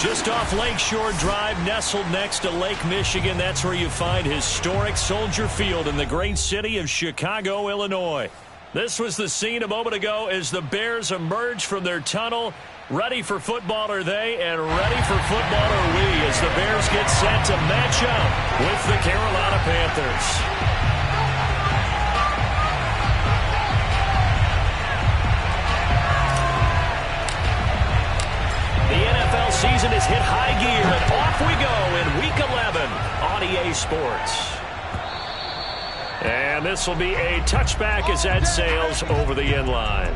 Just off Lakeshore Drive, nestled next to Lake Michigan. That's where you find historic Soldier Field in the great city of Chicago, Illinois. This was the scene a moment ago as the Bears emerge from their tunnel. Ready for football are they, and ready for football are we as the Bears get set to match up with the Carolina Panthers. Season is hit high gear, and off we go in Week 11 on EA Sports. And this will be a touchback as that sails over the end line.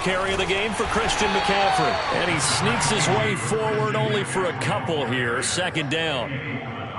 Carry of the game for Christian McCaffrey. And he sneaks his way forward only for a couple here. Second down.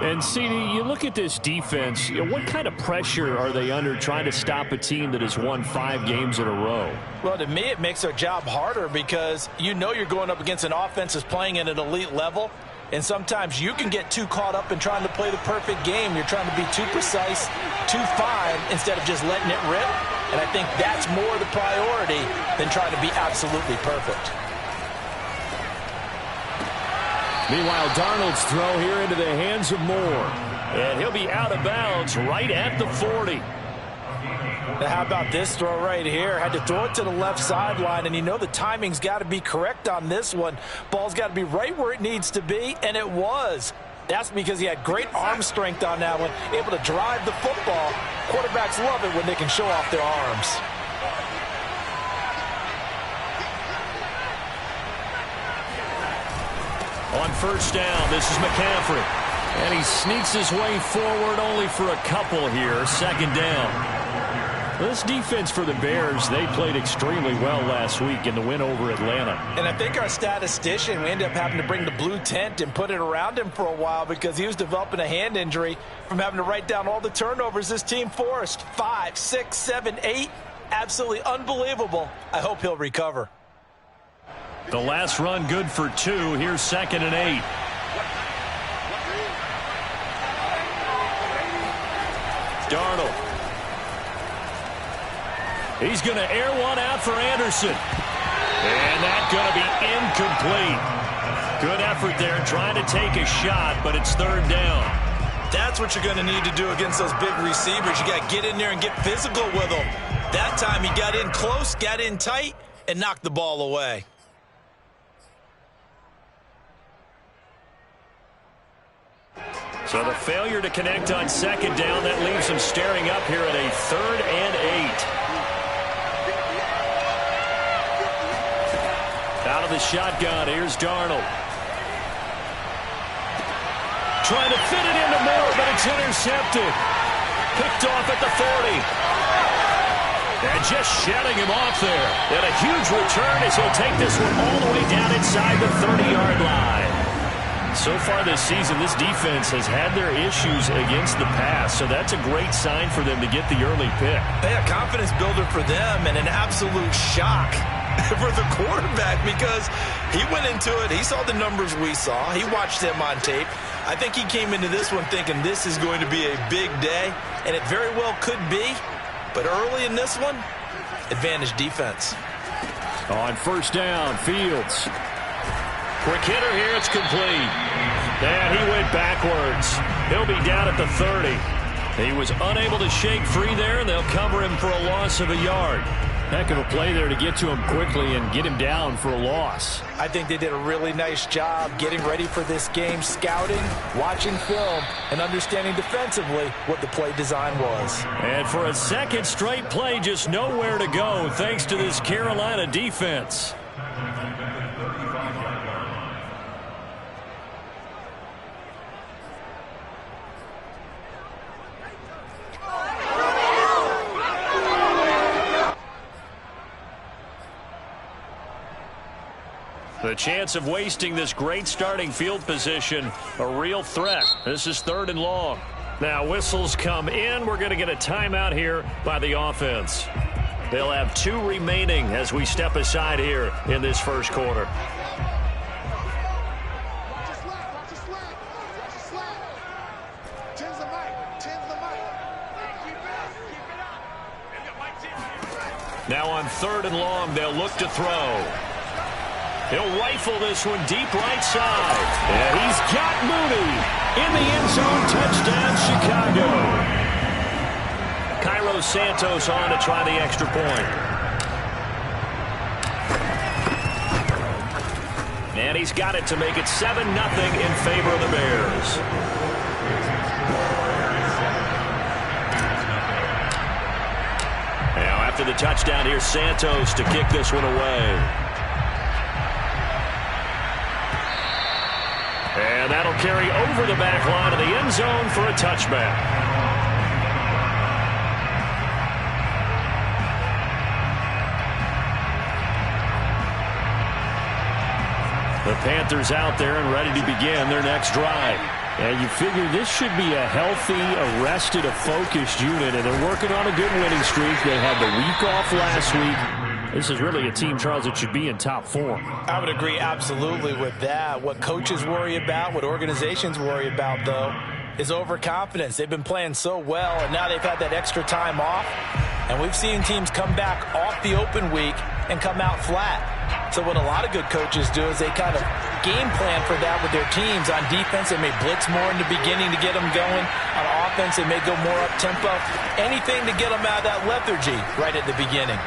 And, CD, you look at this defense, what kind of pressure are they under trying to stop a team that has won 5 games in a row? Well, to me, it makes their job harder because you know you're going up against an offense that's playing at an elite level. And sometimes you can get too caught up in trying to play the perfect game. You're trying to be too precise, too fine, instead of just letting it rip. And I think that's more the priority than trying to be absolutely perfect. Meanwhile, Darnold's throw here into the hands of Moore. And he'll be out of bounds right at the 40. Now how about this throw right here? Had to throw it to the left sideline, and you know the timing's got to be correct on this one. Ball's got to be right where it needs to be, and it was. That's because he had great arm strength on that one, able to drive the football. Quarterbacks love it when they can show off their arms. On first down, this is McCaffrey. And he sneaks his way forward only for a couple here. Second down. This defense for the Bears, they played extremely well last week in the win over Atlanta. And I think our statistician, we ended up having to bring the blue tent and put it around him for a while because he was developing a hand injury from having to write down all the turnovers this team forced. 5, 6, 7, 8. Absolutely unbelievable. I hope he'll recover. The last run good for 2. Here's 2nd and 8. Darnold. He's going to air one out for Anderson. And that's going to be incomplete. Good effort there trying to take a shot, but it's third down. That's what you're going to need to do against those big receivers. You got to get in there and get physical with them. That time he got in close, got in tight, and knocked the ball away. So the failure to connect on second down, that leaves him staring up here at a 3rd and 8. Out of the shotgun, here's Darnold. Trying to fit it into Moore, but it's intercepted. Picked off at the 40. And just shutting him off there. And a huge return as he'll take this one all the way down inside the 30-yard line. So far this season, this defense has had their issues against the pass, so that's a great sign for them to get the early pick. A confidence builder for them and an absolute shock for the quarterback because he went into it. He saw the numbers we saw. He watched them on tape. I think he came into this one thinking this is going to be a big day, and it very well could be. But early in this one, advantage defense. On first down, Fields. Quick hitter here, it's complete. And he went backwards. He'll be down at the 30. He was unable to shake free there, and they'll cover him for a loss of a yard. Heck of a play there to get to him quickly and get him down for a loss. I think they did a really nice job getting ready for this game, scouting, watching film, and understanding defensively what the play design was. And for a second straight play, just nowhere to go thanks to this Carolina defense. The chance of wasting this great starting field position, a real threat. This is 3rd and long. Now whistles come in. We're going to get a timeout here by the offense. They'll have 2 remaining as we step aside here in this first quarter. Now on 3rd and long, they'll look to throw. He'll rifle this one deep right side. And he's got Mooney in the end zone. Touchdown, Chicago. Cairo Santos on to try the extra point. And he's got it to make it 7-0 in favor of the Bears. Now after the touchdown, here's Santos to kick this one away. And that'll carry over the back line of the end zone for a touchback. The Panthers out there and ready to begin their next drive. And you figure this should be a healthy, arrested, a focused unit, and they're working on a good winning streak. They had the week off last week. This is really a team, Charles, that should be in top form. I would agree absolutely with that. What coaches worry about, what organizations worry about, though, is overconfidence. They've been playing so well, and now they've had that extra time off. And we've seen teams come back off the open week and come out flat. So what a lot of good coaches do is they kind of game plan for that with their teams. On defense, they may blitz more in the beginning to get them going. On offense, they may go more up-tempo. Anything to get them out of that lethargy right at the beginning.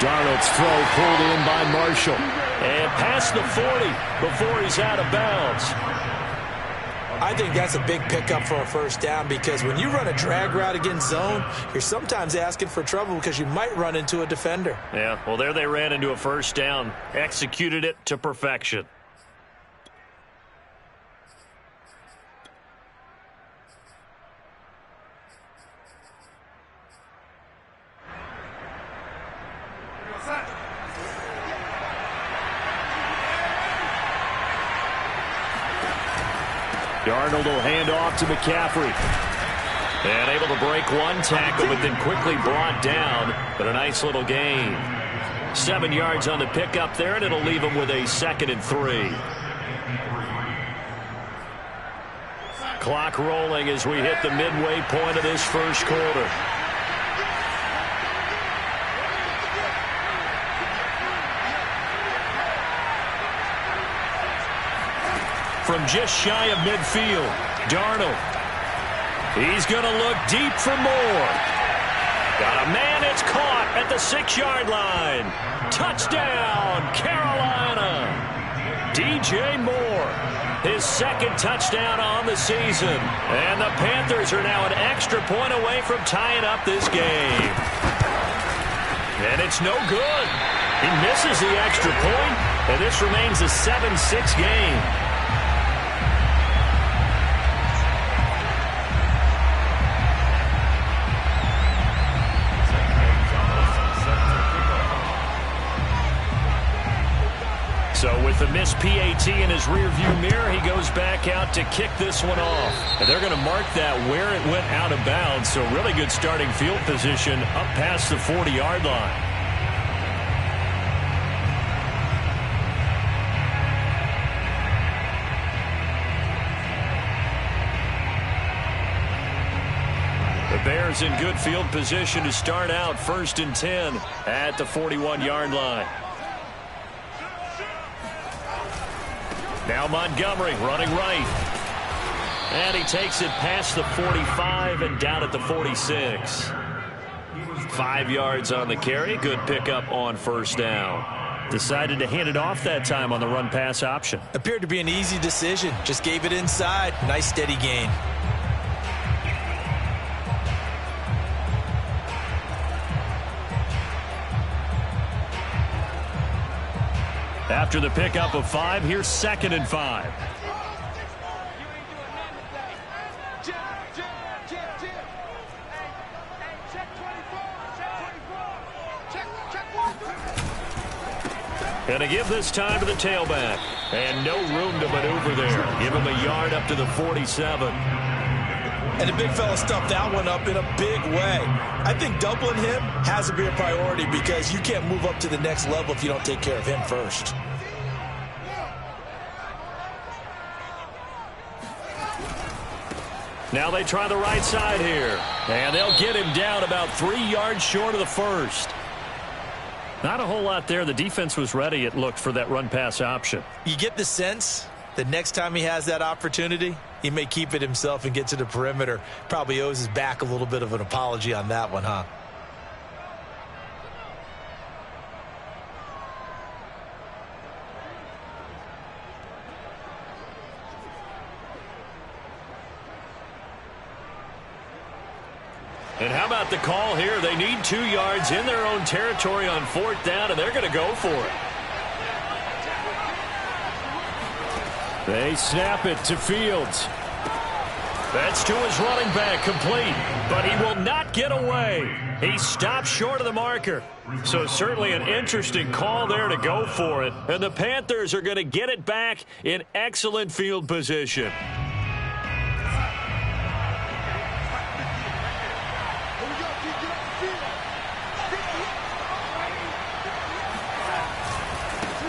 Darnold's throw pulled in by Marshall. And past the 40 before he's out of bounds. I think that's a big pickup for a first down because when you run a drag route against zone, you're sometimes asking for trouble because you might run into a defender. Yeah, well, there they ran into a first down. Executed it to perfection. Darnold will hand off to McCaffrey. And able to break one tackle, but then quickly brought down. But a nice little gain. 7 yards on the pickup there, and it'll leave him with a 2nd and 3. Clock rolling as we hit the midway point of this first quarter. From just shy of midfield, Darnold. He's going to look deep for more. Got a man, it's caught at the 6-yard line. Touchdown, Carolina. DJ Moore, his 2nd touchdown on the season. And the Panthers are now an extra point away from tying up this game. And it's no good. He misses the extra point, and this remains a 7-6 game. So with the missed PAT in his rearview mirror, he goes back out to kick this one off. And they're going to mark that where it went out of bounds. So really good starting field position up past the 40-yard line. The Bears in good field position to start out 1st and 10 at the 41-yard line. Now Montgomery running right. And he takes it past the 45 and down at the 46. 5 yards on the carry. Good pickup on first down. Decided to hand it off that time on the run-pass option. Appeared to be an easy decision. Just gave it inside. Nice steady gain. After the pickup of 5, here's 2nd and 5. And to give this time to the tailback. And no room to maneuver there. Give him a yard up to the 47. And the big fella stuffed that one up in a big way. I think doubling him has to be a priority because you can't move up to the next level if you don't take care of him first. Now they try the right side here. And they'll get him down about 3 yards short of the first. Not a whole lot there. The defense was ready, it looked, for that run-pass option. You get the sense that next time he has that opportunity, he may keep it himself and get to the perimeter. Probably owes his back a little bit of an apology on that one, huh? And how about the call here? They need 2 yards in their own territory on 4th down, and they're going to go for it. They snap it to Fields. That's to his running back, complete. But he will not get away. He stops short of the marker. So certainly an interesting call there to go for it. And the Panthers are going to get it back in excellent field position.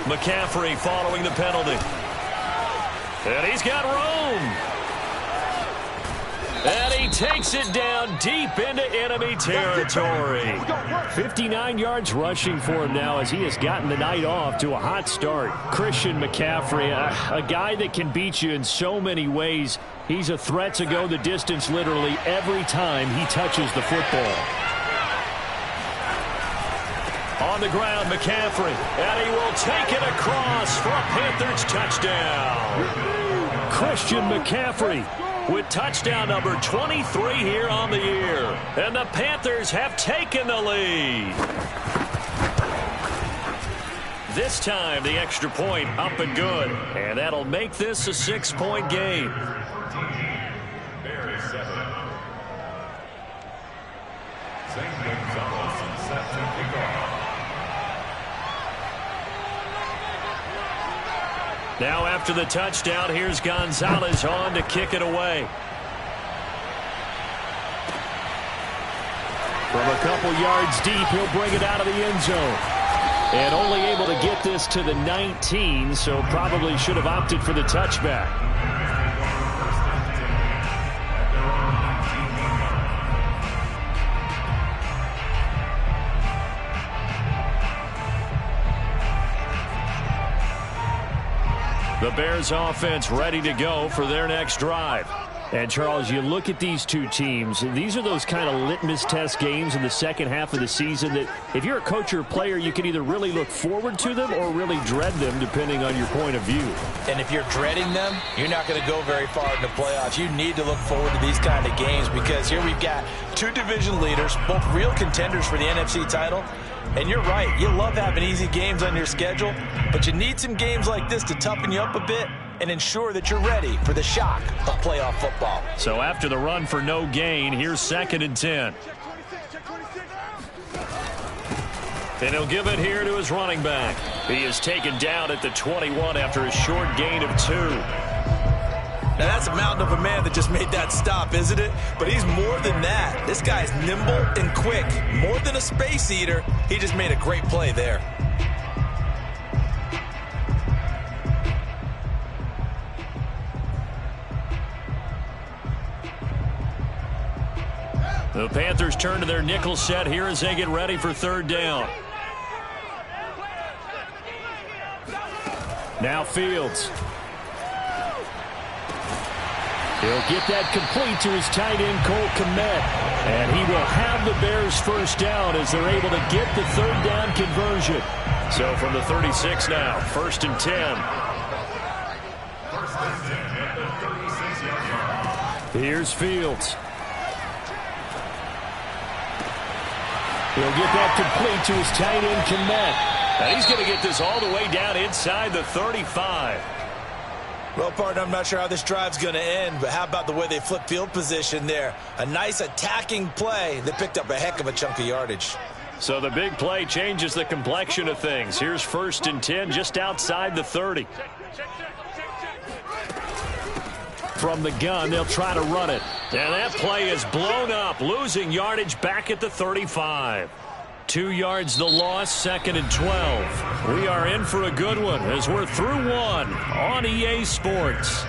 McCaffrey following the penalty. And he's got room. And he takes it down deep into enemy territory. 59 yards rushing for him now as he has gotten the night off to a hot start. Christian McCaffrey, a guy that can beat you in so many ways. He's a threat to go the distance literally every time he touches the football. On the ground, McCaffrey, and he will take it across for a Panthers touchdown. Christian McCaffrey with touchdown number 23 here on the year. And the Panthers have taken the lead. This time, the extra point up and good. And that'll make this a 6-point game. Now after the touchdown, here's Gonzalez on to kick it away. From a couple yards deep, he'll bring it out of the end zone. And only able to get this to the 19, so probably should have opted for the touchback. The Bears offense ready to go for their next drive. And, Charles, you look at these two teams, these are those kind of litmus test games in the second half of the season that if you're a coach or a player, you can either really look forward to them or really dread them, depending on your point of view. And if you're dreading them, you're not going to go very far in the playoffs. You need to look forward to these kind of games because here we've got two division leaders, both real contenders for the NFC title. And you're right, you love having easy games on your schedule, but you need some games like this to toughen you up a bit and ensure that you're ready for the shock of playoff football. So after the run for no gain, here's 2nd and 10. And he'll give it here to his running back. He is taken down at the 21 after a short gain of 2. Now, that's a mountain of a man that just made that stop, isn't it? But he's more than that. This guy's nimble and quick. More than a space eater, he just made a great play there. The Panthers turn to their nickel set here as they get ready for 3rd down. Now Fields. He'll get that complete to his tight end, Cole Kmet. And he will have the Bears 1st down as they're able to get the 3rd down conversion. So from the 36 now, 1st and 10. Here's Fields. He'll get that complete to his tight end, Kmet. And he's going to get this all the way down inside the 35. Well, partner, I'm not sure how this drive's going to end, but how about the way they flip field position there? A nice attacking play that picked up a heck of a chunk of yardage. So the big play changes the complexion of things. Here's 1st and 10 just outside the 30. From the gun, they'll try to run it. And that play is blown up, losing yardage back at the 35. 2 yards the loss, 2nd and 12. We are in for a good one as we're through one on EA Sports.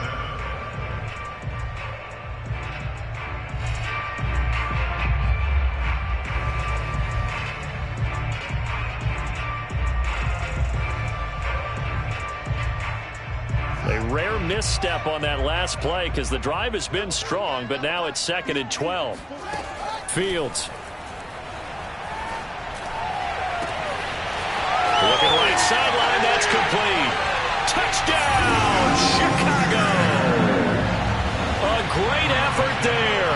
A rare misstep on that last play because the drive has been strong, but now it's 2nd and 12. Fields. Looking right sideline, that's complete. Touchdown, Chicago! A great effort there.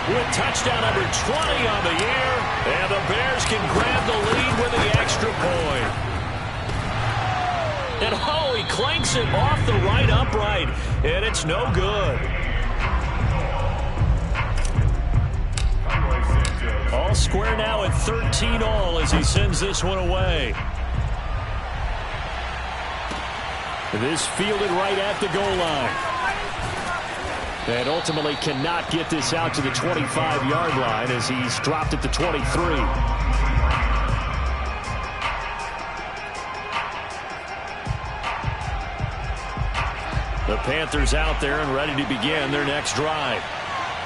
With touchdown number 20 on the year, and the Bears can grab the lead with the extra point. And oh, he clanks it off the right upright, and it's no good. All square now at 13 all as he sends this one away. This fielded right at the goal line. And ultimately cannot get this out to the 25-yard line as he's dropped at the 23. The Panthers out there and ready to begin their next drive.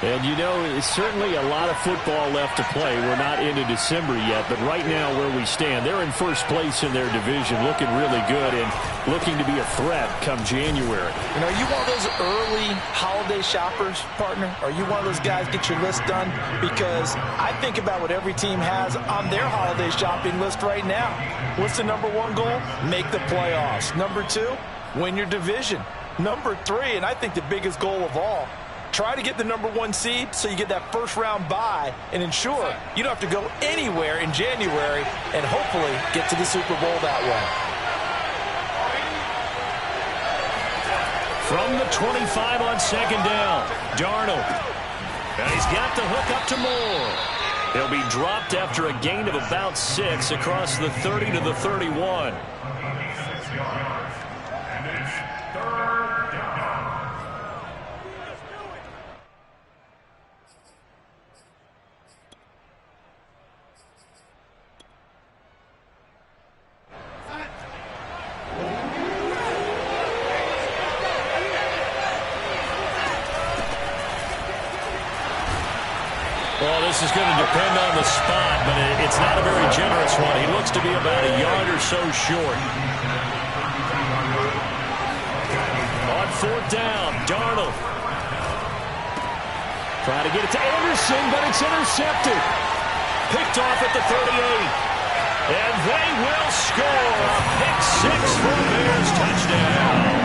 And, you know, it's certainly a lot of football left to play. We're not into December yet, but right now where we stand, they're in first place in their division, looking really good and looking to be a threat come January. You know, are you one of those early holiday shoppers, partner? Are you one of those guys get your list done? Because I think about what every team has on their holiday shopping list right now. What's the number one goal? Make the playoffs. Number 2, win your division. Number 3, and I think the biggest goal of all, try to get the number 1 seed so you get that first-round bye and ensure you don't have to go anywhere in January and hopefully get to the Super Bowl that way. From the 25 on 2nd down, Darnold. And he's got the hook up to Moore. He'll be dropped after a gain of about 6 across the 30 to the 31. Well, this is going to depend on the spot, but it's not a very generous one. He looks to be about a yard or so short. On 4th down, Darnold. Trying to get it to Anderson, but it's intercepted. Picked off at the 38. And they will score a pick 6 for the Bears touchdown.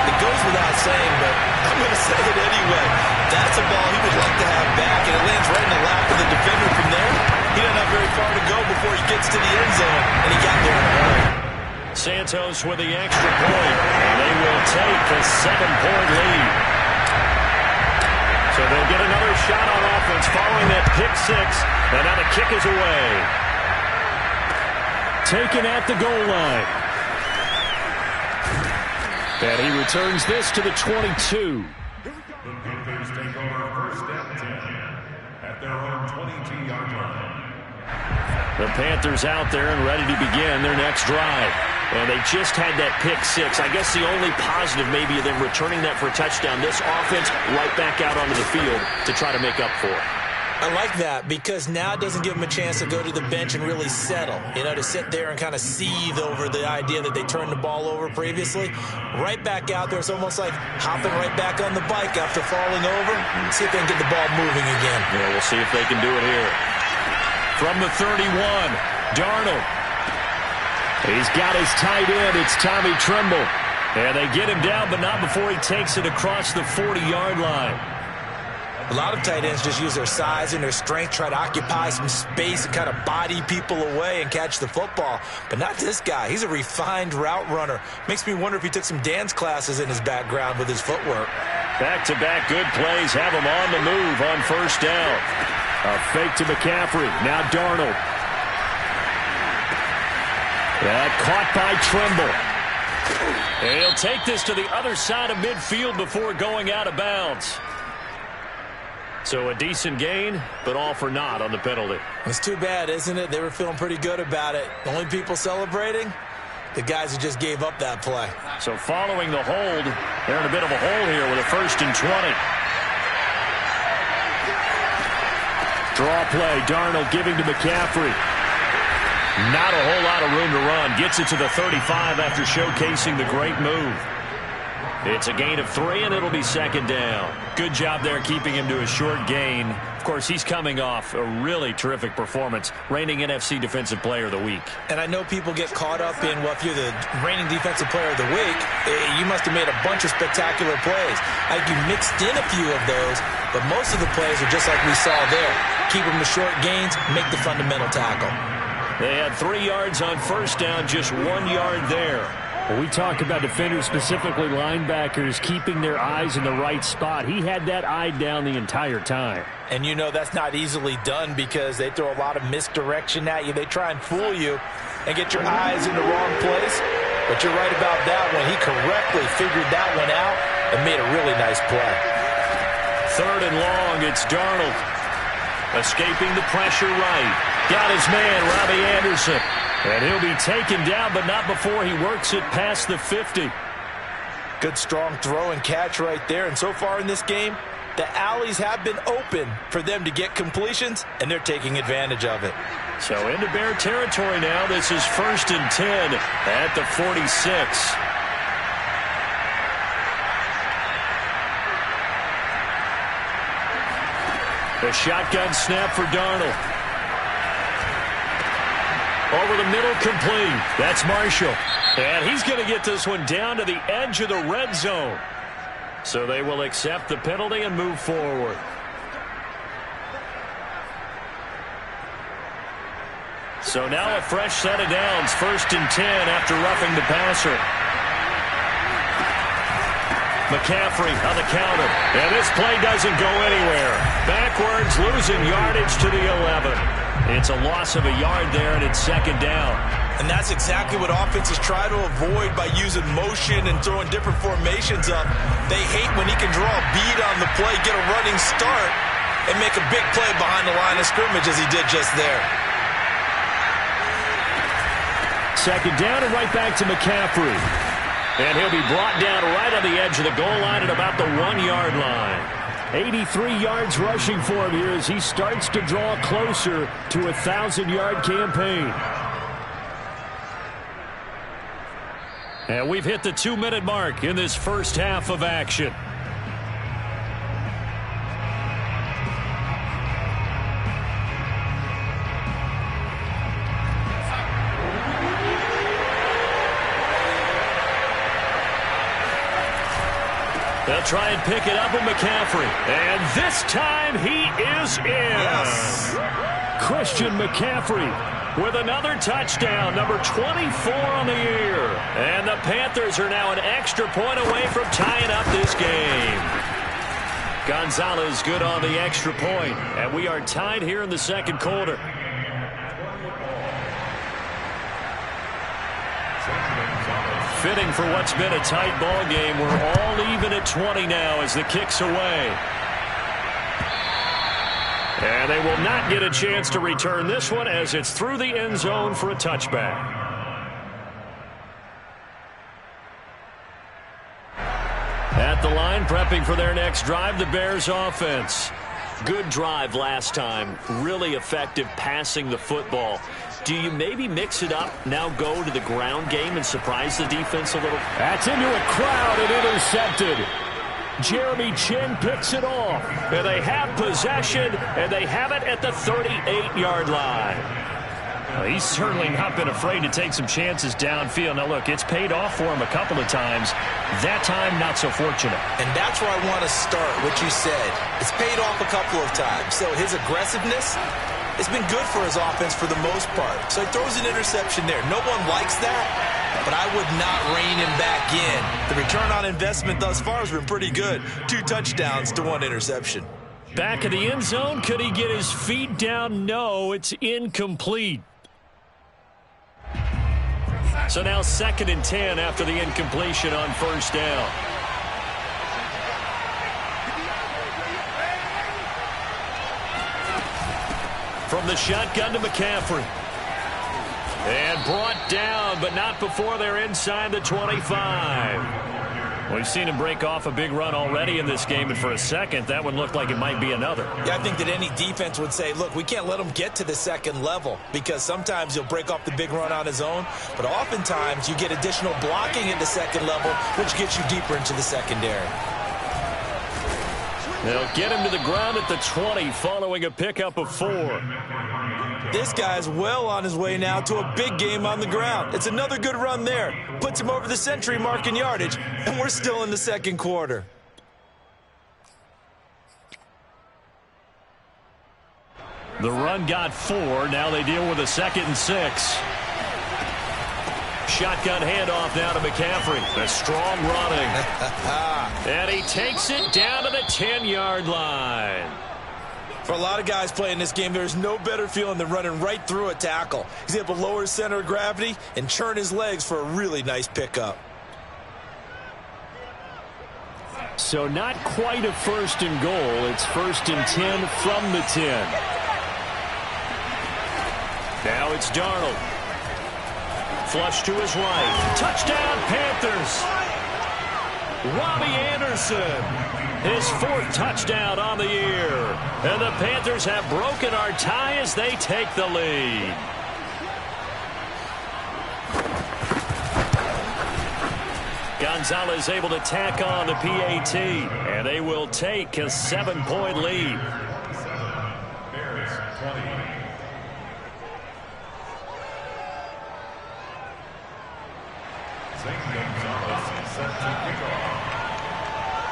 It goes without saying, but I'm going to say it anyway. That's a ball he would like to have back, and it lands right in the lap of the defender from there. He doesn't have very far to go before he gets to the end zone, and he got there in a hurry. Santos with the extra point, and they will take a 7-point lead. So they'll get another shot on offense following that pick 6, and now the kick is away. Taken at the goal line. And he returns this to the 22. The Panthers take over 1st and 10 at their own 22-yard line. The Panthers out there and ready to begin their next drive. And they just had that pick 6. I guess the only positive maybe of them returning that for a touchdown. This offense right back out onto the field to try to make up for it. I like that because now it doesn't give them a chance to go to the bench and really settle, you know, to sit there and kind of seethe over the idea that they turned the ball over previously. Right back out there, it's almost like hopping right back on the bike after falling over. See if they can get the ball moving again. Yeah, we'll see if they can do it here. From the 31, Darnold. He's got his tight end. It's Tommy Tremble. And they get him down, but not before he takes it across the 40-yard line. A lot of tight ends just use their size and their strength, try to occupy some space and kind of body people away and catch the football. But not this guy. He's a refined route runner. Makes me wonder if he took some dance classes in his background with his footwork. Back-to-back good plays have him on the move on 1st down. A fake to McCaffrey. Now Darnold. That caught by Trimble. And he'll take this to the other side of midfield before going out of bounds. So a decent gain, but all for naught on the penalty. It's too bad, isn't it? They were feeling pretty good about it. The only people celebrating, the guys who just gave up that play. So following the hold, they're in a bit of a hole here with a 1st and 20. Draw play, Darnold giving to McCaffrey. Not a whole lot of room to run. Gets it to the 35 after showcasing the great move. It's a gain of 3, and it'll be 2nd down. Good job there keeping him to a short gain. Of course, he's coming off a really terrific performance, reigning NFC Defensive Player of the Week. And I know people get caught up in, well, if you're the reigning Defensive Player of the Week, you must have made a bunch of spectacular plays. Like you mixed in a few of those, but most of the plays are just like we saw there. Keep them to short gains, make the fundamental tackle. They had 3 yards on 1st down, just 1 yard there. Well, we talk about defenders, specifically linebackers, keeping their eyes in the right spot. He had that eye down the entire time. And you know that's not easily done because they throw a lot of misdirection at you. They try and fool you and get your eyes in the wrong place. But you're right about that one. He correctly figured that one out and made a really nice play. 3rd and long, it's Darnold. Escaping the pressure right. Got his man, Robbie Anderson. And he'll be taken down, but not before he works it past the 50. Good strong throw and catch right there. And so far in this game, the alleys have been open for them to get completions, and they're taking advantage of it. So into Bear territory now. This is 1st and 10 at the 46. The shotgun snap for Darnold. Over the middle, complete. That's Marshall. And he's going to get this one down to the edge of the red zone. So they will accept the penalty and move forward. So now a fresh set of downs. 1st and 10 after roughing the passer. McCaffrey on the counter. And this play doesn't go anywhere. Backwards, losing yardage to the 11. It's a loss of a yard there, and it's 2nd down. And that's exactly what offenses try to avoid by using motion and throwing different formations up. They hate when he can draw a bead on the play, get a running start, and make a big play behind the line of scrimmage as he did just there. 2nd down and right back to McCaffrey. And he'll be brought down right on the edge of the goal line at about the 1 yard line. 83 yards rushing for him here as he starts to draw closer to a 1,000-yard campaign. And we've hit the 2-minute mark in this first half of action. They'll try and pick it up with McCaffrey. And this time he is in. Yes. Christian McCaffrey with another touchdown, number 24 on the year. And the Panthers are now an extra point away from tying up this game. Gonzalez good on the extra point. And we are tied here in the 2nd quarter. Fitting for what's been a tight ball game. We're all even at 20 now as the kick's away. And they will not get a chance to return this one as it's through the end zone for a touchback. At the line, prepping for their next drive, the Bears offense. Good drive last time. Really effective passing the football. Do you maybe mix it up, now go to the ground game and surprise the defense a little? That's into a crowd and intercepted. Jeremy Chinn picks it off. And they have possession, and they have it at the 38-yard line. Well, he's certainly not been afraid to take some chances downfield. Now, look, it's paid off for him a couple of times. That time, not so fortunate. And that's where I want to start, what you said. It's paid off a couple of times. So his aggressiveness, it's been good for his offense for the most part. So he throws an interception there. No one likes that, but I would not rein him back in. The return on investment thus far has been pretty good. 2 touchdowns to 1 interception. Back of the end zone. Could he get his feet down? No, it's incomplete. So now 2nd and 10 after the incompletion on first down. From the shotgun to McCaffrey. And brought down, but not before they're inside the 25. We've seen him break off a big run already in this game, and for a second, that one looked like it might be another. Yeah, I think that any defense would say, look, we can't let him get to the second level, because sometimes he'll break off the big run on his own, but oftentimes you get additional blocking at the second level, which gets you deeper into the secondary. They'll get him to the ground at the 20 following a pickup of 4. This guy's well on his way now to a big game on the ground. It's another good run there. Puts him over the century mark in yardage, and we're still in the second quarter. The run got 4. Now they deal with a 2nd and 6. Shotgun handoff now to McCaffrey. A strong running. And he takes it down to the 10-yard line. For a lot of guys playing this game, there's no better feeling than running right through a tackle. He's able to lower his center of gravity and churn his legs for a really nice pickup. So not quite a 1st and goal. It's 1st and 10 from the 10. Now it's Darnold. Flush to his right. Touchdown, Panthers. Robbie Anderson. His 4th touchdown on the year. And the Panthers have broken our tie as they take the lead. Gonzalez able to tack on the PAT. And they will take a 7-point lead.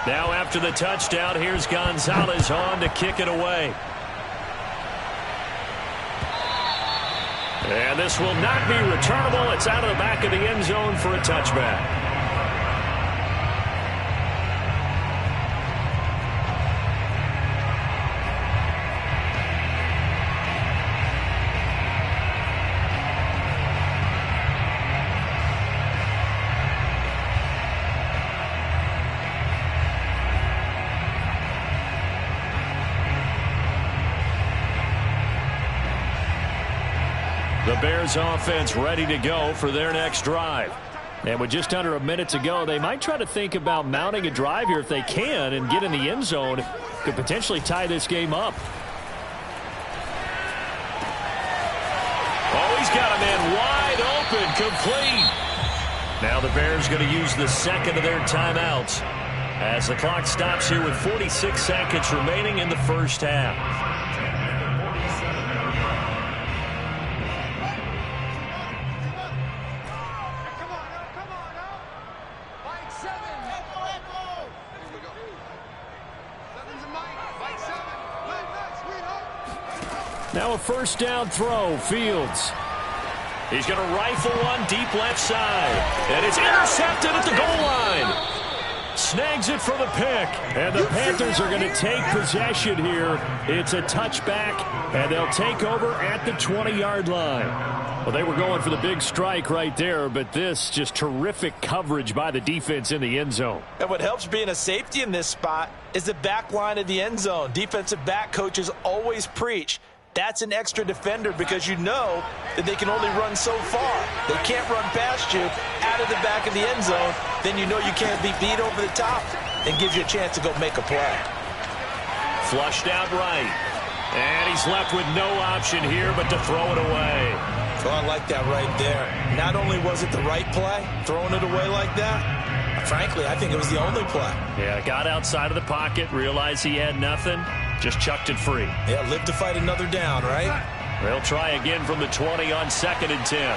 Now after the touchdown, here's Gonzalez on to kick it away. And this will not be returnable. It's out of the back of the end zone for a touchback. The Bears offense ready to go for their next drive. And with just under a minute to go, they might try to think about mounting a drive here if they can and get in the end zone. Could potentially tie this game up. Oh, he's got a man wide open, complete. Now the Bears going to use the 2nd of their timeouts as the clock stops here with 46 seconds remaining in the first half. Now a 1st down throw, Fields. He's going to rifle one deep left side. And it's intercepted at the goal line. Snags it for the pick. And the Panthers are going to take possession here. It's a touchback, and they'll take over at the 20-yard line. Well, they were going for the big strike right there, but this just terrific coverage by the defense in the end zone. And what helps being a safety in this spot is the back line of the end zone. Defensive back coaches always preach. That's an extra defender because you know that they can only run so far. They can't run past you out of the back of the end zone. Then you know you can't be beat over the top and gives you a chance to go make a play. Flushed out right. And he's left with no option here but to throw it away. Oh, I like that right there. Not only was it the right play, throwing it away like that, frankly, I think it was the only play. Yeah, got outside of the pocket, realized he had nothing, just chucked it free. Yeah, live to fight another down, right? They'll try again from the 20 on 2nd and 10.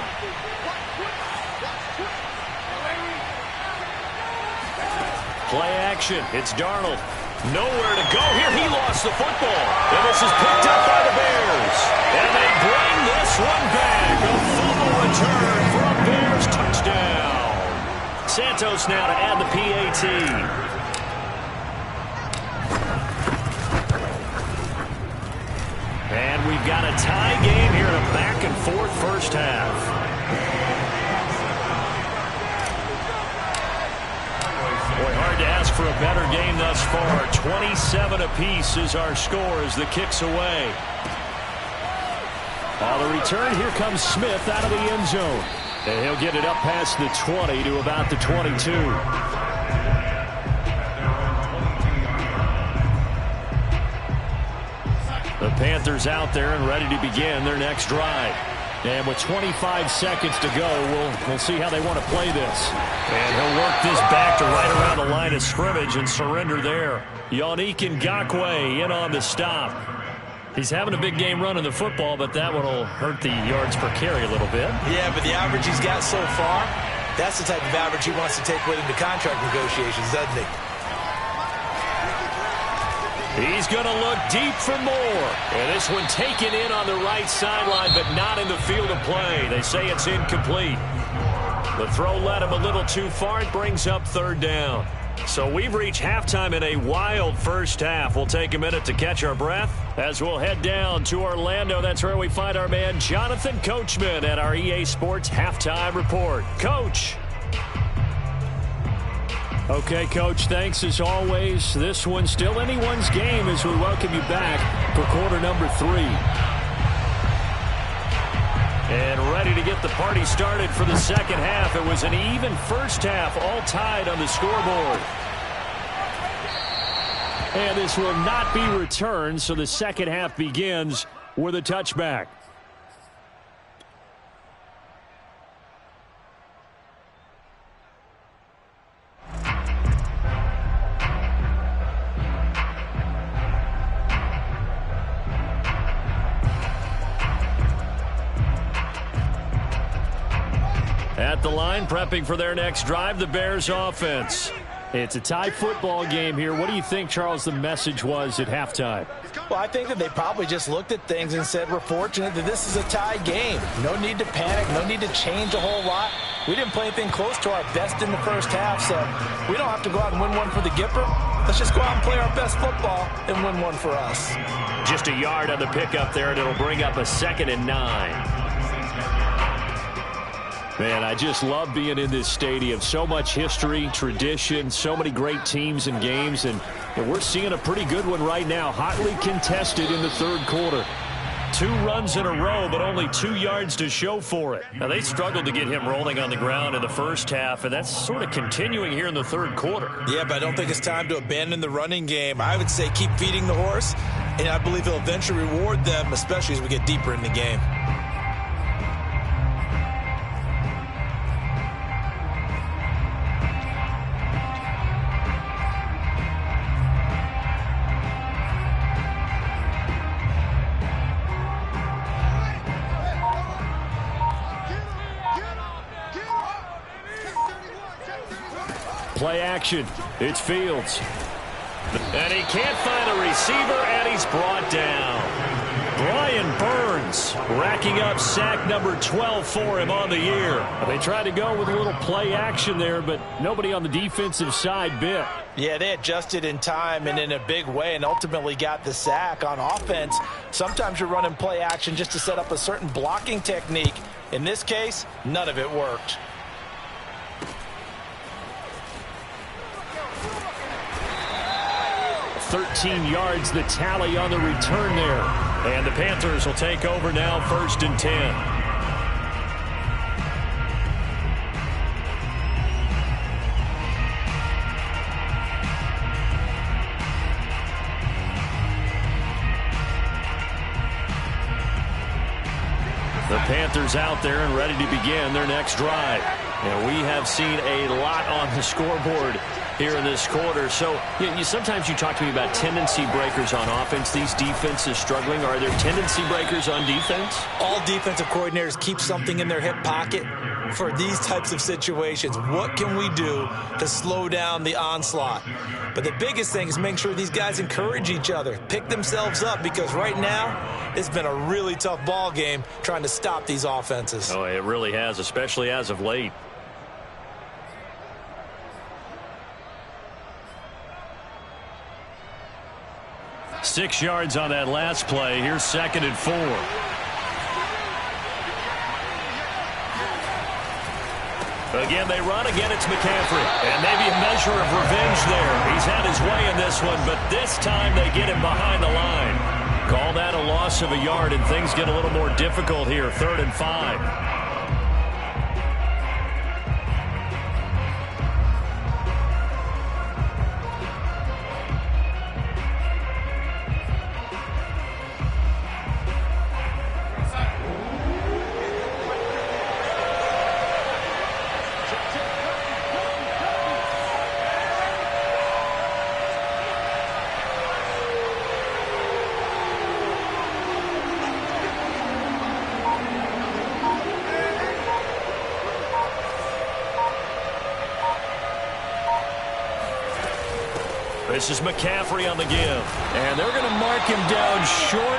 Play action. It's Darnold. Nowhere to go here. He lost the football. And this is picked up by the Bears. And they bring this one back. A fumble return for a Bears touchdown. Santos now to add the PAT. And we've got a tie game here in a back-and-forth first half. thus far. 27 apiece is our score as the kick's away. On the return, here comes Smith out of the end zone. And he'll get it up past the 20 to about the 22. The Panthers out there and ready to begin their next drive. And with 25 seconds to go, we'll see how they want to play this. And he'll work this back to right around the line of scrimmage and surrender there. Yannick Ngakoue in on the stop. He's having a big game running the football, but that one will hurt the yards per carry a little bit. Yeah, but the average he's got so far, that's the type of average he wants to take with him to contract negotiations, doesn't he? He's going to look deep for more. And this one taken in on the right sideline, but not in the field of play. They say it's incomplete. The throw led him a little too far. It brings up third down. So we've reached halftime in a wild first half. We'll take a minute to catch our breath as we'll head down to Orlando. That's where we find our man Jonathan Coachman at our EA Sports Halftime Report. Coach. Okay, Coach, thanks as always. This one's still anyone's game as we welcome you back for quarter number 3. And ready to get the party started for the second half. It was an even first half, all tied on the scoreboard. And this will not be returned, so the second half begins with a touchback. At the line, prepping for their next drive, the Bears offense. It's a tie football game here. What do you think, Charles, the message was at halftime? Well, I think that they probably just looked at things and said, we're fortunate that this is a tie game. No need to panic. No need to change a whole lot. We didn't play anything close to our best in the first half, so we don't have to go out and win one for the Gipper. Let's just go out and play our best football and win one for us. Just a yard on the pickup there, and it'll bring up a 2nd and 9. Man, I just love being in this stadium. So much history, tradition, so many great teams and games, and we're seeing a pretty good one right now. Hotly contested in the third quarter. 2 runs in a row, but only 2 yards to show for it. Now, they struggled to get him rolling on the ground in the first half, and that's sort of continuing here in the third quarter. Yeah, but I don't think it's time to abandon the running game. I would say keep feeding the horse, and I believe he'll eventually reward them, especially as we get deeper in the game. Play action. It's Fields. And he can't find a receiver, and he's brought down. Brian Burns racking up sack number 12 for him on the year. They tried to go with a little play action there, but nobody on the defensive side bit. Yeah, they adjusted in time and in a big way and ultimately got the sack. On offense, sometimes you're running play action just to set up a certain blocking technique. In this case, none of it worked. 13 yards the tally on the return there. And the Panthers will take over now, 1st and 10. The Panthers out there and ready to begin their next drive. And we have seen a lot on the scoreboard here in this quarter. So sometimes you talk to me about tendency breakers on offense. These defenses struggling. Are there tendency breakers on defense? All defensive coordinators keep something in their hip pocket for these types of situations. What can we do to slow down the onslaught? But the biggest thing is making sure these guys encourage each other, pick themselves up, because right now it's been a really tough ball game trying to stop these offenses. Oh, it really has, especially as of late. Six yards on that last play. Here's 2nd and 4. Again, they run. Again, it's McCaffrey. And maybe a measure of revenge there. He's had his way in this one, but this time they get him behind the line. Call that a loss of a yard, and things get a little more difficult here. 3rd and 5. This is McCaffrey on the give. And they're going to mark him down short,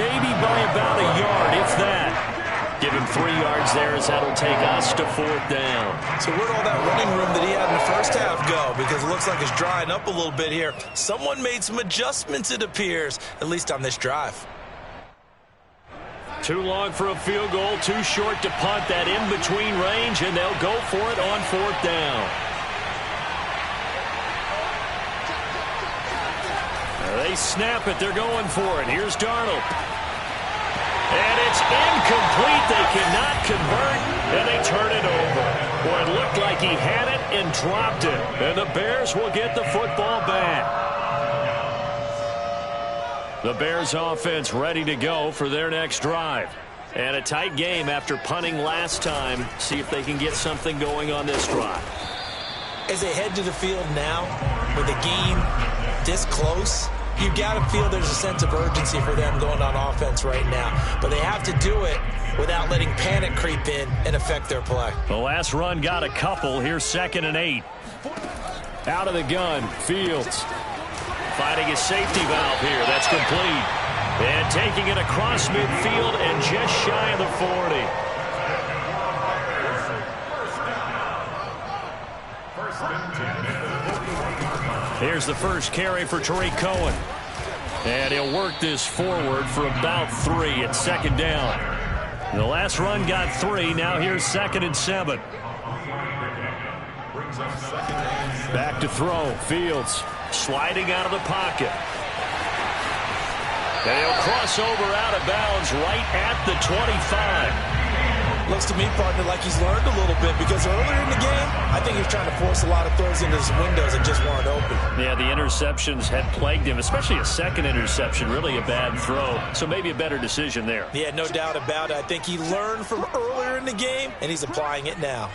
maybe by about a yard, if that. Give him 3 yards there as that'll take us to 4th down. So where'd all that running room that he had in the first half go? Because it looks like it's drying up a little bit here. Someone made some adjustments, it appears, at least on this drive. Too long for a field goal, too short to punt. That in-between range, and they'll go for it on 4th down. They snap it. They're going for it. Here's Darnold. And it's incomplete. They cannot convert, and they turn it over. Boy, it looked like he had it and dropped it. And the Bears will get the football back. The Bears offense ready to go for their next drive. And a tight game after punting last time. See if they can get something going on this drive. As they head to the field now, with the game this close, you got to feel there's a sense of urgency for them going on offense right now. But they have to do it without letting panic creep in and affect their play. The last run got a couple. Here's 2nd and 8. Out of the gun, Fields. Finding his safety valve here. That's complete. And taking it across midfield and just shy of the 40. Here's the first carry for Tariq Cohen. And he'll work this forward for about 3 at 2nd down. The last run got 3. Now here's 2nd and 7. Back to throw. Fields sliding out of the pocket. And he'll cross over out of bounds right at the 25. Looks to me, partner, like he's learned a little bit, because earlier in the game, I think he was trying to force a lot of throws into his windows and just weren't open. Yeah, the interceptions had plagued him, especially a second interception, really a bad throw. So maybe a better decision there. Yeah, no doubt about it. I think he learned from earlier in the game, and he's applying it now.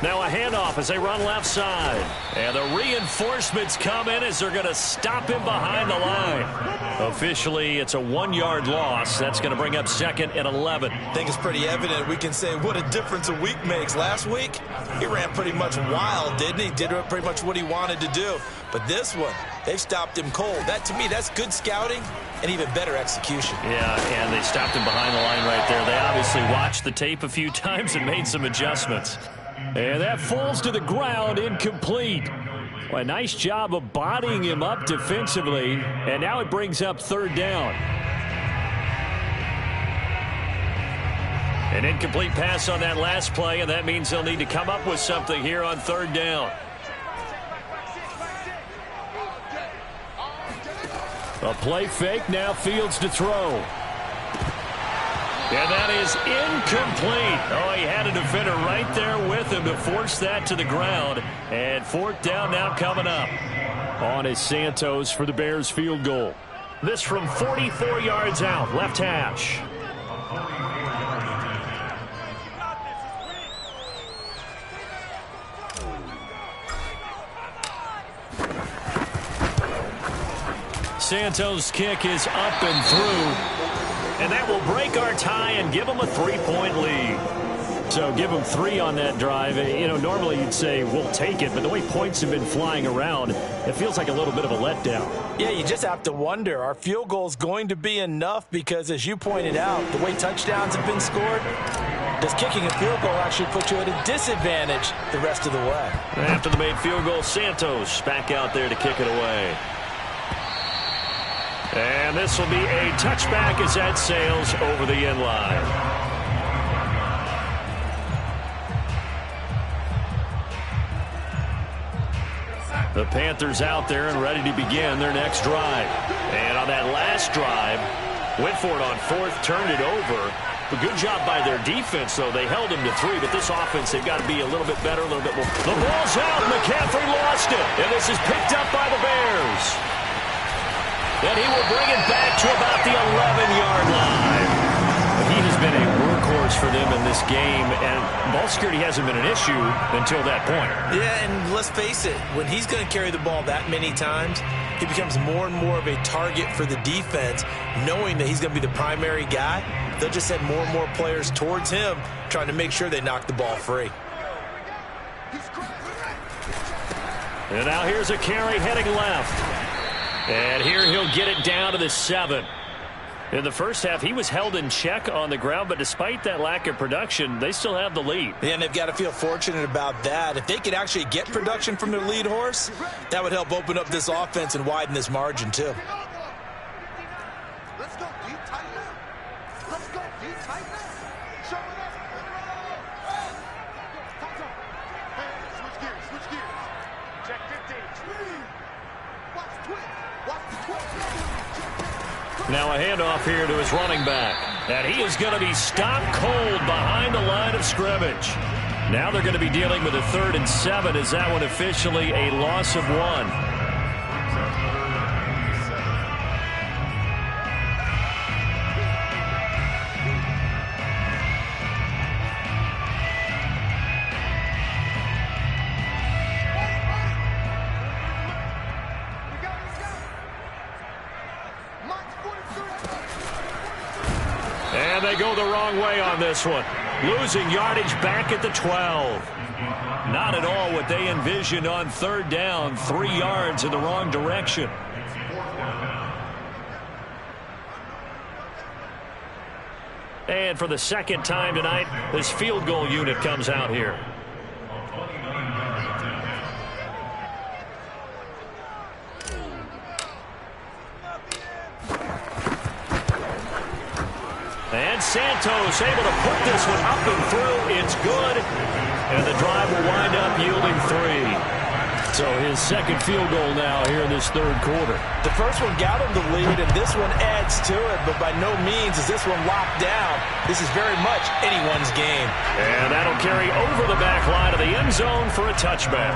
Now a handoff as they run left side. And the reinforcements come in as they're going to stop him behind the line. Officially, it's a 1-yard loss. That's going to bring up 2nd and 11. I think it's pretty evident. We can say what a difference a week makes. Last week, he ran pretty much wild, didn't he? Did pretty much what he wanted to do. But this one, they've stopped him cold. That, to me, that's good scouting and even better execution. Yeah, and they stopped him behind the line right there. They obviously watched the tape a few times and made some adjustments. And that falls to the ground, incomplete. Well, a nice job of bodying him up defensively. And now it brings up 3rd down. An incomplete pass on that last play, and that means they'll need to come up with something here on 3rd down. A play fake, now Fields to throw. And that is incomplete. Oh, he had a defender right there with him to force that to the ground. And 4th down now coming up. On is Santos for the Bears field goal. This from 44 yards out, left hash. Santos' kick is up and through. And that will break our tie and give them a 3-point lead. So give them 3 on that drive. You know, normally you'd say we'll take it, but the way points have been flying around, it feels like a little bit of a letdown. Yeah, you just have to wonder, are field goals going to be enough? Because as you pointed out, the way touchdowns have been scored, Does kicking a field goal actually put you at a disadvantage the rest of the way? After the made field goal, Santos back out there to kick it away. And this will be a touchback as that sails over the end line. The Panthers out there and ready to begin their next drive. And on that last drive, went for it on fourth, turned it over. A good job by their defense, though. They held him to 3, but this offense, they've got to be a little bit better, a little bit more. The ball's out. McCaffrey lost it. And this is picked up by the Bears. And he will bring it back to about the 11-yard line. He has been a workhorse for them in this game, and ball security hasn't been an issue until that point. Yeah, and let's face it, when he's going to carry the ball that many times, he becomes more and more of a target for the defense, knowing that he's going to be the primary guy. They'll just send more and more players towards him, trying to make sure they knock the ball free. And now here's a carry heading left. And here he'll get it down to the 7. In the first half, he was held in check on the ground, but despite that lack of production, they still have the lead. Yeah, and they've got to feel fortunate about that. If they could actually get production from their lead horse, that would help open up this offense and widen this margin, too. Let's go, D. Tighten up. Let's go, D. Tighten up. Show it up. Hey, switch gears. Check 15. Watch the twist. Watch the twist. Now a handoff here to his running back. And he is going to be stopped cold behind the line of scrimmage. Now they're going to be dealing with a 3rd and 7. Is that one officially a loss of 1? And they go the wrong way on this one. Losing yardage back at the 12. Not at all what they envisioned on 3rd down. 3 yards in the wrong direction. And for the second time tonight, this field goal unit comes out here. And Santos able to put this one up and through. It's good. And the drive will wind up yielding 3. So his second field goal now here in this 3rd quarter. The first one got him the lead, and this one adds to it, but by no means is this one locked down. This is very much anyone's game. And that'll carry over the back line of the end zone for a touchback.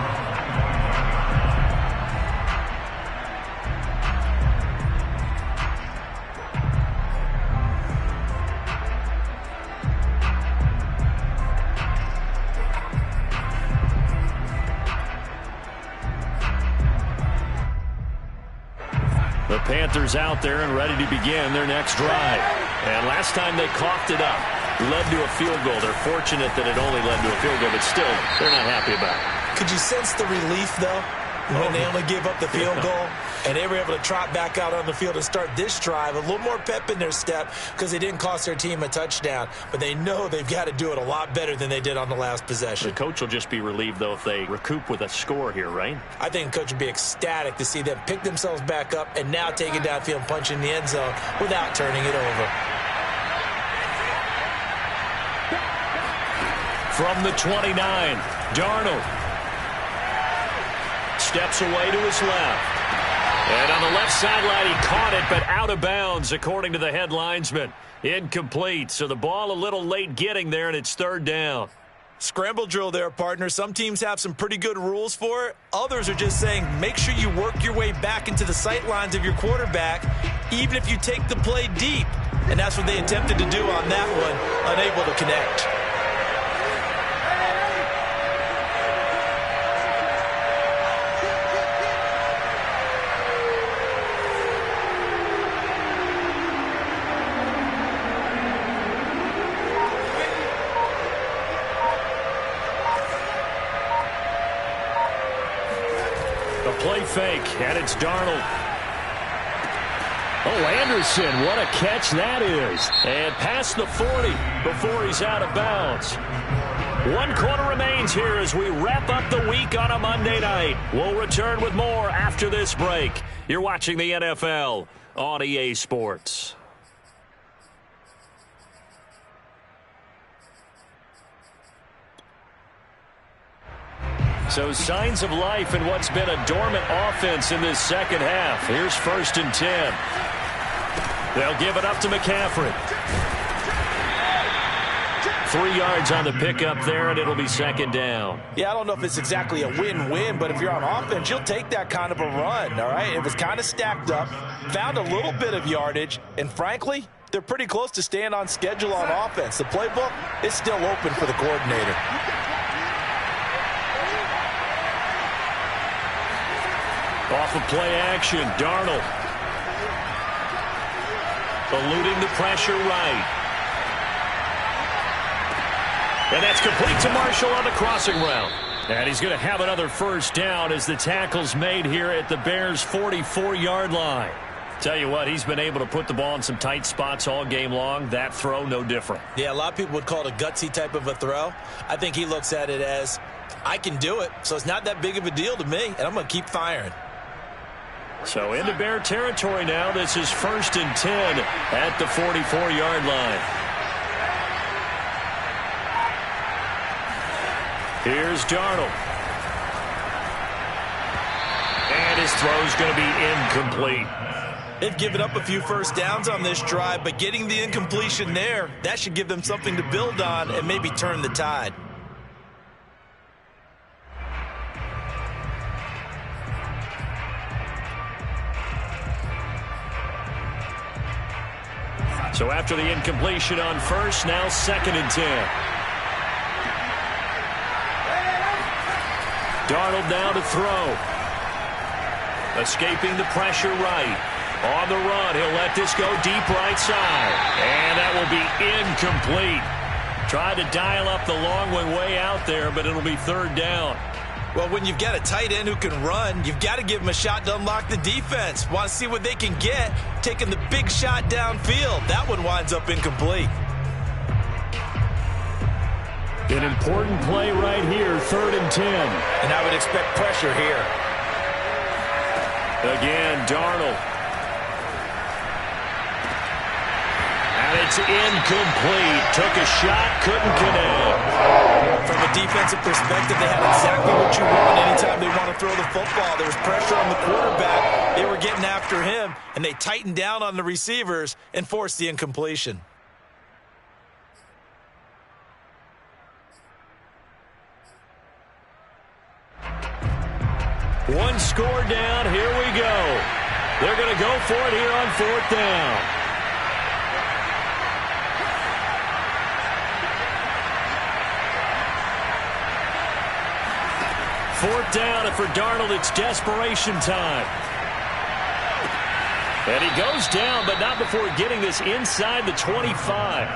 The Panthers out there and ready to begin their next drive. And last time they coughed it up, led to a field goal. They're fortunate that it only led to a field goal, but still, they're not happy about it. Could you sense the relief, though, when they only gave up the field goal? And they were able to trot back out on the field and start this drive. A little more pep in their step because they didn't cost their team a touchdown. But they know they've got to do it a lot better than they did on the last possession. The coach will just be relieved, though, if they recoup with a score here, right? I think the coach would be ecstatic to see them pick themselves back up and now take it downfield and punch in the end zone without turning it over. From the 29, Darnold steps away to his left. And on the left sideline, he caught it, but out of bounds, according to the head linesman. Incomplete, so the ball a little late getting there, and it's 3rd down. Scramble drill there, partner. Some teams have some pretty good rules for it. Others are just saying make sure you work your way back into the sight lines of your quarterback, even if you take the play deep. And that's what they attempted to do on that one, unable to connect. Play fake, and it's Darnold. Oh, Anderson, what a catch that is. And past the 40 before he's out of bounds. 1 quarter remains here as we wrap up the week on a Monday night. We'll return with more after this break. You're watching the NFL on EA Sports. So signs of life in what's been a dormant offense in this second half. Here's 1st and 10. They'll give it up to McCaffrey. 3 yards on the pickup there, and it'll be 2nd down. Yeah, I don't know if it's exactly a win-win, but if you're on offense, you'll take that kind of a run, all right? It was kind of stacked up, found a little bit of yardage, and frankly, they're pretty close to staying on schedule on offense. The playbook is still open for the coordinator. Off of play action, Darnold. Eluding the pressure right. And that's complete to Marshall on the crossing route. And he's going to have another 1st down as the tackle's made here at the Bears' 44-yard line. Tell you what, he's been able to put the ball in some tight spots all game long. That throw, no different. Yeah, a lot of people would call it a gutsy type of a throw. I think he looks at it as, I can do it, so it's not that big of a deal to me, and I'm going to keep firing. So into Bear territory now. This is 1st and 10 at the 44-yard line. Here's Darnold. And his throw's going to be incomplete. They've given up a few 1st downs on this drive, but getting the incompletion there, that should give them something to build on and maybe turn the tide. So after the incompletion on 1st, now 2nd and 10. Darnold now to throw. Escaping the pressure right. On the run, he'll let this go deep right side. And that will be incomplete. Tried to dial up the long way out there, but it'll be 3rd down. Well, when you've got a tight end who can run, you've got to give him a shot to unlock the defense. Want to see what they can get, taking the big shot downfield. That one winds up incomplete. An important play right here, 3rd and 10. And I would expect pressure here. Again, Darnold. And it's incomplete. Took a shot, couldn't connect. From a defensive perspective, they had exactly what you want anytime they want to throw the football. There was pressure on the quarterback. They were getting after him, and they tightened down on the receivers and forced the incompletion. One score down. Here we go. They're going to go for it here on 4th down. Fourth down, and for Darnold, it's desperation time. And he goes down, but not before getting this inside the 25.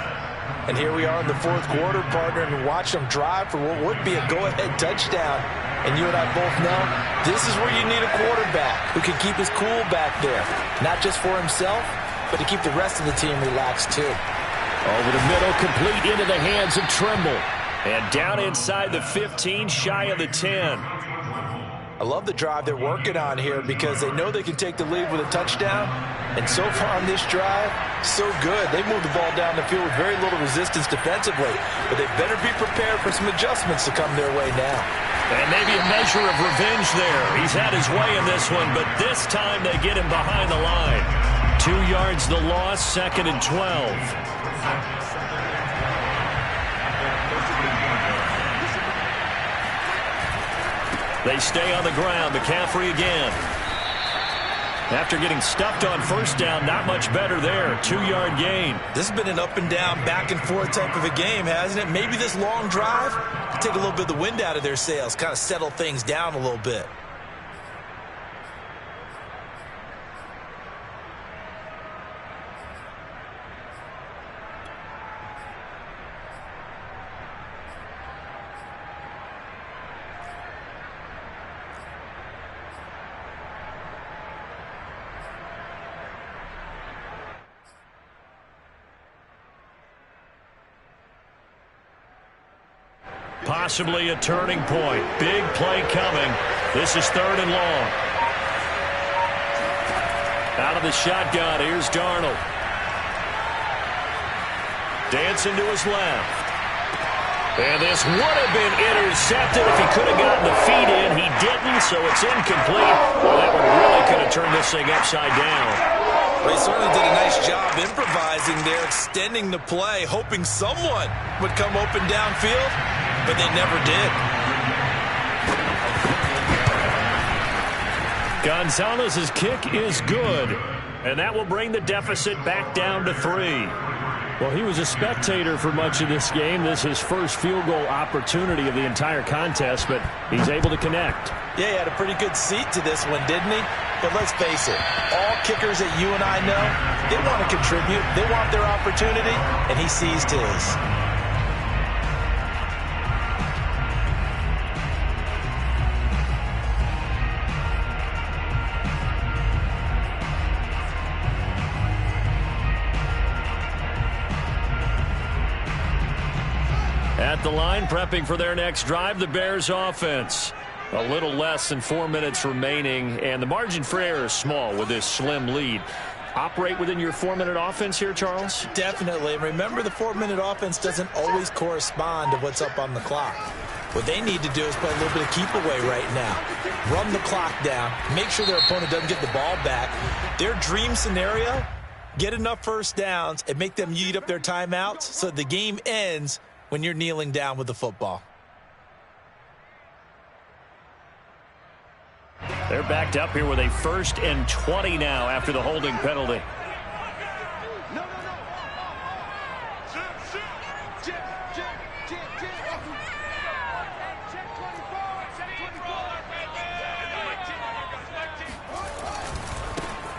And here we are in the 4th quarter, partner, and watch them drive for what would be a go-ahead touchdown. And you and I both know this is where you need a quarterback who can keep his cool back there. Not just for himself, but to keep the rest of the team relaxed too. Over the middle, complete into the hands of Trimble. And down inside the 15, shy of the 10. I love the drive they're working on here because they know they can take the lead with a touchdown. And so far on this drive, so good. They moved the ball down the field with very little resistance defensively. But they better be prepared for some adjustments to come their way now. And maybe a measure of revenge there. He's had his way in this one, but this time they get him behind the line. 2 yards the loss, 2nd and 12. They stay on the ground. McCaffrey again. After getting stuffed on 1st down, not much better there. 2-yard gain. This has been an up and down, back and forth type of a game, hasn't it? Maybe this long drive take a little bit of the wind out of their sails, kind of settle things down a little bit. Possibly a turning point. Big play coming. This is 3rd and long. Out of the shotgun, here's Darnold. Dancing to his left. And this would have been intercepted if he could have gotten the feet in. He didn't, so it's incomplete. Well, that one really could have turned this thing upside down. They certainly did a nice job improvising there, extending the play, hoping someone would come open downfield, but they never did. Gonzalez's kick is good, and that will bring the deficit back down to 3. Well, he was a spectator for much of this game. This is his first field goal opportunity of the entire contest, but he's able to connect. Yeah, he had a pretty good seat to this one, didn't he? But let's face it, all kickers that you and I know, they want to contribute. They want their opportunity, and he seized his. At the line, prepping for their next drive, the Bears offense. A little less than 4 minutes remaining, and the margin for error is small with this slim lead. Operate within your 4-minute offense here, Charles? Definitely. And remember, the 4-minute offense doesn't always correspond to what's up on the clock. What they need to do is play a little bit of keep away right now. Run the clock down. Make sure their opponent doesn't get the ball back. Their dream scenario, get enough first downs and make them eat up their timeouts so the game ends when you're kneeling down with the football. They're backed up here with a 1st and 20 now after the holding penalty.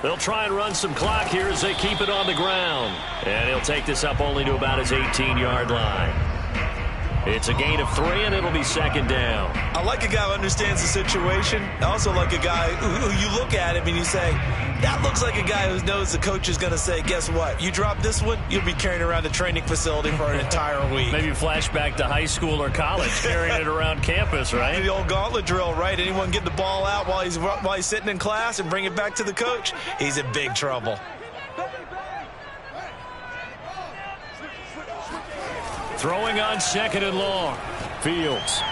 They'll try and run some clock here as they keep it on the ground. And he'll take this up only to about his 18-yard line. It's a gain of 3, and it'll be 2nd down. I like a guy who understands the situation. I also like a guy who you look at him and you say, that looks like a guy who knows the coach is going to say, guess what? You drop this one, you'll be carrying around the training facility for an entire week. Maybe flashback to high school or college, carrying it around campus, right? The old gauntlet drill, right? Anyone get the ball out while he's sitting in class and bring it back to the coach, he's in big trouble. Throwing on 2nd and long. Fields.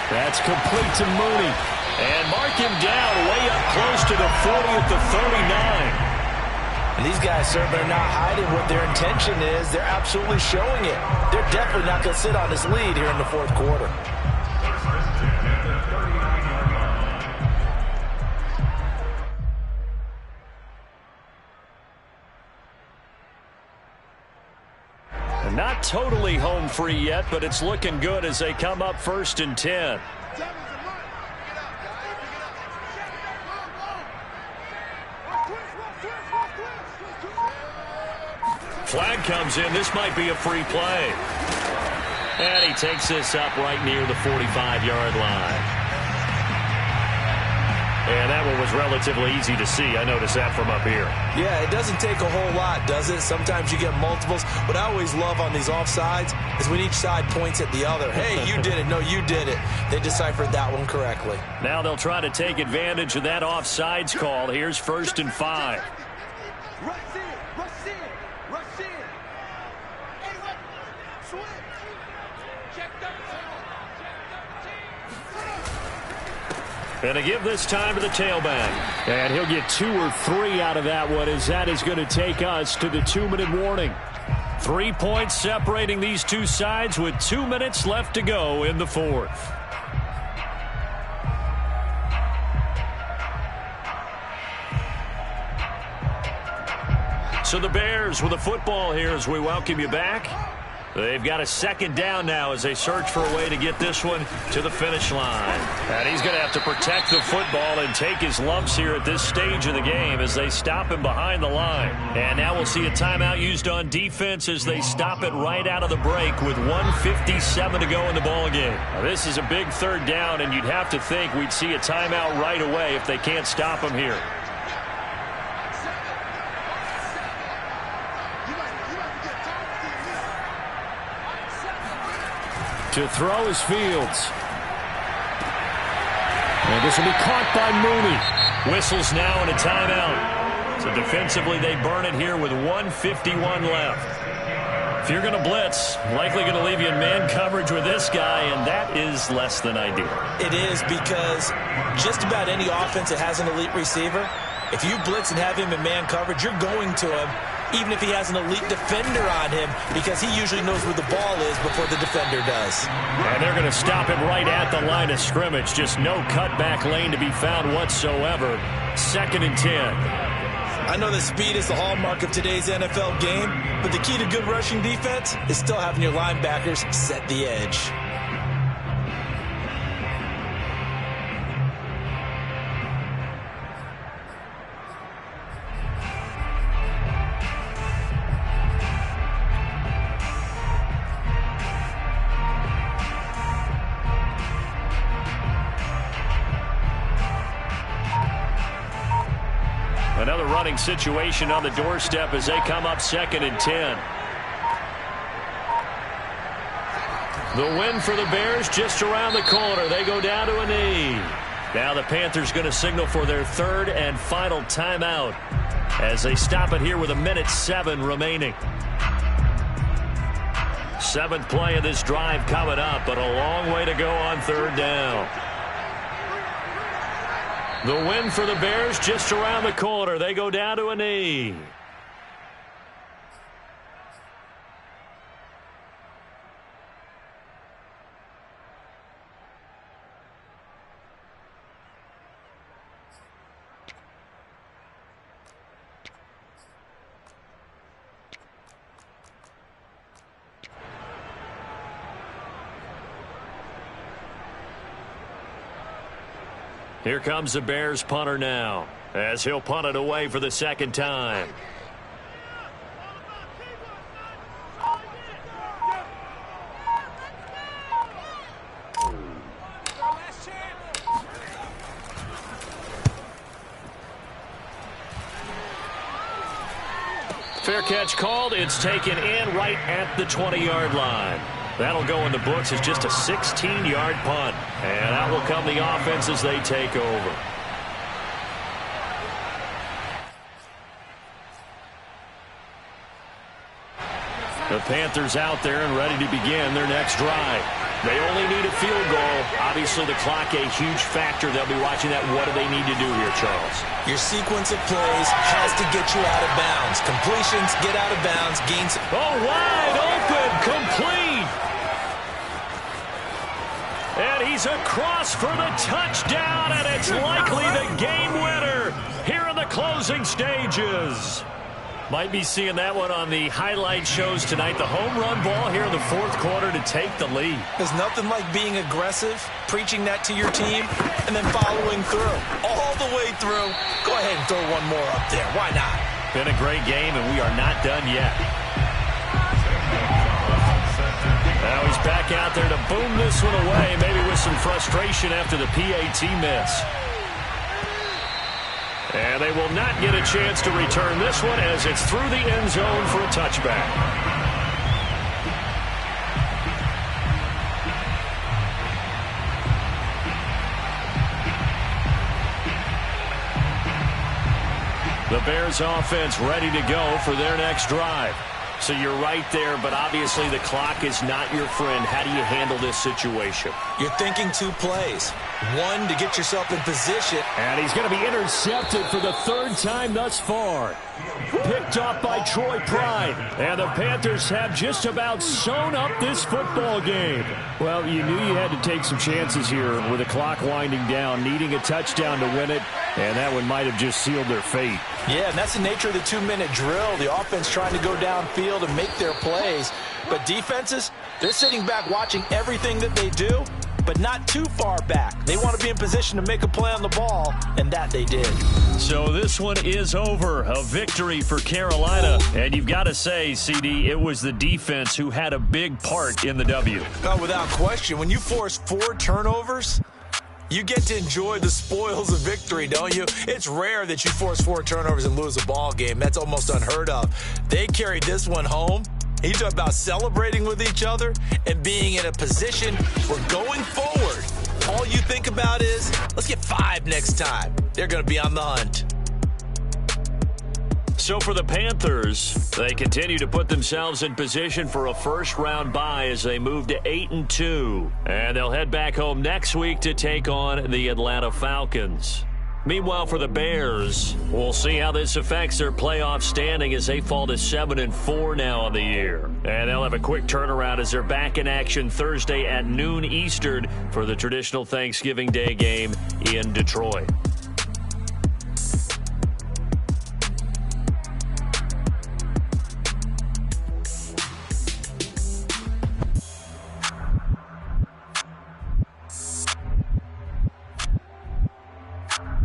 That's complete to Mooney. And mark him down way up close to the 40 at the 39. And these guys certainly are not hiding what their intention is. They're absolutely showing it. They're definitely not going to sit on this lead here in the 4th quarter. Not totally home free yet, but it's looking good as they come up 1st and 10. Flag comes in. This might be a free play. And he takes this up right near the 45-yard line. And that one was relatively easy to see. I noticed that from up here. Yeah, it doesn't take a whole lot, does it? Sometimes you get multiples. What I always love on these offsides is when each side points at the other. Hey, you did it. No, you did it. They deciphered that one correctly. Now they'll try to take advantage of that offsides call. Here's 1st and 5. Rush in, rush in, rush in. Anyone, switch. Check 13. And to give this time to the tailback. And he'll get 2 or 3 out of that one, as that is going to take us to the 2-minute warning. 3 points separating these two sides with 2 minutes left to go in the 4th. So the Bears with the football here as we welcome you back. They've got a 2nd down now as they search for a way to get this one to the finish line. And he's going to have to protect the football and take his lumps here at this stage of the game as they stop him behind the line. And now we'll see a timeout used on defense as they stop it right out of the break with 1:57 to go in the ballgame. Now, this is a big 3rd down, and you'd have to think we'd see a timeout right away if they can't stop him here. To throw is Fields. And this will be caught by Mooney. Whistles now and a timeout. So defensively, they burn it here with 1:51 left. If you're going to blitz, likely going to leave you in man coverage with this guy, and that is less than ideal. It is, because just about any offense that has an elite receiver, if you blitz and have him in man coverage, you're going to him, even if he has an elite defender on him, because he usually knows where the ball is before the defender does. And they're going to stop him right at the line of scrimmage. Just no cutback lane to be found whatsoever. 2nd and 10. I know that speed is the hallmark of today's NFL game, but the key to good rushing defense is still having your linebackers set the edge. Another running situation on the doorstep as they come up 2nd and 10. The win for the Bears just around the corner. They go down to a knee. Now the Panthers going to signal for their 3rd and final timeout as they stop it here with 1:07 remaining. 7th play of this drive coming up, but a long way to go on 3rd down. The win for the Bears just around the corner. They go down to a knee. Here comes the Bears punter now, as he'll punt it away for the 2nd time. Fair catch called. It's taken in right at the 20-yard line. That'll go in the books as just a 16-yard punt. And out will come the offense as they take over. The Panthers out there and ready to begin their next drive. They only need a field goal. Obviously, the clock a huge factor. They'll be watching that. What do they need to do here, Charles? Your sequence of plays has to get you out of bounds. Completions, get out of bounds, gains. Oh, wide open, complete. And he's across for the touchdown, and it's likely the game winner here in the closing stages. Might be seeing that one on the highlight shows tonight. The home run ball here in the 4th quarter to take the lead. There's nothing like being aggressive, preaching that to your team, and then following through. All the way through. Go ahead and throw one more up there. Why not? Been a great game, and we are not done yet. Now he's back out there to boom this one away, maybe with some frustration after the PAT miss. And they will not get a chance to return this one as it's through the end zone for a touchback. The Bears offense ready to go for their next drive. So you're right there, but obviously the clock is not your friend. How do you handle this situation? You're thinking 2 plays. One, to get yourself in position. And he's going to be intercepted for the 3rd time thus far. Picked off by Troy Pride. And the Panthers have just about sewn up this football game. Well, you knew you had to take some chances here with the clock winding down, needing a touchdown to win it. And that one might have just sealed their fate. Yeah, and that's the nature of the 2-minute drill. The offense trying to go downfield and make their plays. But defenses, they're sitting back watching everything that they do, but not too far back. They want to be in position to make a play on the ball, and that they did. So this one is over. A victory for Carolina. And you've got to say, CD, it was the defense who had a big part in the W. Oh, without question. When you force 4 turnovers, you get to enjoy the spoils of victory, don't you? It's rare that you force 4 turnovers and lose a ball game. That's almost unheard of. They carried this one home, You talk about celebrating with each other and being in a position where going forward, all you think about is, let's get 5 next time. They're going to be on the hunt. So for the Panthers, they continue to put themselves in position for a first-round bye as they move to 8-2. And they'll head back home next week to take on the Atlanta Falcons. Meanwhile, for the Bears, we'll see how this affects their playoff standing as they fall to 7-4 now on the year. And they'll have a quick turnaround as they're back in action Thursday at noon Eastern for the traditional Thanksgiving Day game in Detroit.